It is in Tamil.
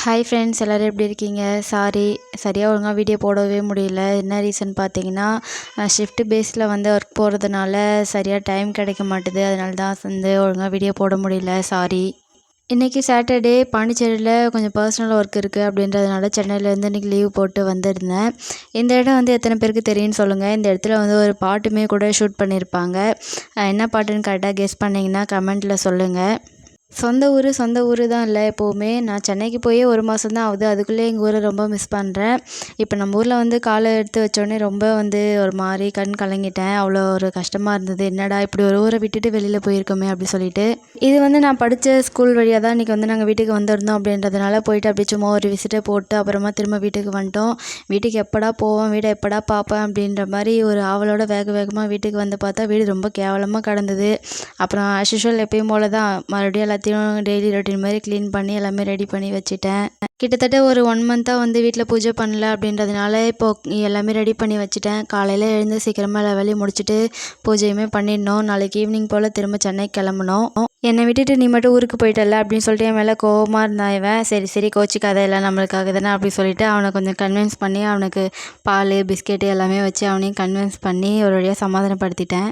ஹாய் ஃப்ரெண்ட்ஸ், எல்லோரும் எப்படி இருக்கீங்க? சரியாக ஒழுங்காக வீடியோ போடவே முடியல. என்ன ரீசன் பார்த்தீங்கன்னா, ஷிஃப்ட் பேஸில் ஒர்க் போகிறதுனால சரியாக டைம் கிடைக்க மாட்டுது. அதனால தான் ஒழுங்காக வீடியோ போட முடியல. சாரி. இன்றைக்கி சாட்டர்டே, பாண்டிச்சேரியில் கொஞ்சம் பர்சனல் ஒர்க் இருக்குது அப்படின்றதுனால சென்னையிலேருந்து இன்றைக்கி லீவ் போட்டு வந்திருந்தேன். இந்த இடம் எத்தனை பேருக்கு தெரியும்னு சொல்லுங்கள். இந்த இடத்துல ஒரு பாட்டுமே கூட ஷூட் பண்ணியிருப்பாங்க. என்ன பாட்டுன்னு கரெக்டாக கெஸ் பண்ணிங்கன்னா கமெண்ட்டில் சொல்லுங்கள். சொந்த ஊர் தான் இல்லை. எப்போவுமே நான் சென்னைக்கு போய் 1 மாதம் தான் ஆகுது. அதுக்குள்ளே எங்கள் ஊரை ரொம்ப மிஸ் பண்ணுறேன். இப்போ நம்ம ஊரில் காலை எடுத்து வச்சோடனே ரொம்ப ஒரு மாதிரி கண் கலங்கிட்டேன். அவ்வளோ ஒரு கஷ்டமாக இருந்தது. என்னடா இப்படி ஒரு ஊரை விட்டுட்டு வெளியில் போயிருக்கோமே அப்படி சொல்லிட்டு. இது நான் படித்த ஸ்கூல் வழியாக தான் இன்றைக்கி நாங்கள் வீட்டுக்கு வந்திருந்தோம். அப்படின்றதுனால போயிட்டு அப்படியே சும்மா ஒரு விசிட்டை போட்டு அப்புறமா திரும்ப வீட்டுக்கு வந்துட்டோம். வீட்டுக்கு எப்படா போவோம், வீடை எப்படா பார்ப்பேன் அப்படின்ற மாதிரி ஒரு ஆவலோட வேகமாக வீட்டுக்கு வந்து பார்த்தா வீடு ரொம்ப கேவலமாக கிடந்தது. அப்புறம் ஆஸ் யூஷுவல் எப்பயும் போல தான் மறுபடியும் எல்லாத்தையும் டெய்லி ரொட்டீன் மாதிரி க்ளீன் பண்ணி எல்லாமே ரெடி பண்ணி வச்சுட்டேன். கிட்டத்தட்ட ஒரு 1 மந்த்தாக வீட்டில் பூஜை பண்ணல அப்படின்றதுனால இப்போது எல்லாமே ரெடி பண்ணி வச்சுட்டேன். காலையில் எழுந்து சீக்கிரமாக எல்லா வேலையும் முடிச்சுட்டு பூஜையுமே பண்ணிடணும். நாளைக்கு ஈவினிங் போல் திரும்ப சென்னைக்கு கிளம்பணும். என்னை விட்டுட்டு நீ மட்டும் ஊருக்கு போயிட்டல அப்படின்னு சொல்லிட்டு என் மேலே கோவமாக இருந்தான் இவன். சரி கோச்சிக்காத, எல்லாம் நம்மளுக்காக தானே அப்படி சொல்லிட்டு அவனை கொஞ்சம் கன்வின்ஸ் பண்ணி அவனுக்கு பால் பிஸ்கெட்டு எல்லாமே வச்சு அவனையும் கன்வின்ஸ் பண்ணி ஒரு வழியாக சமாதானப்படுத்திட்டேன்.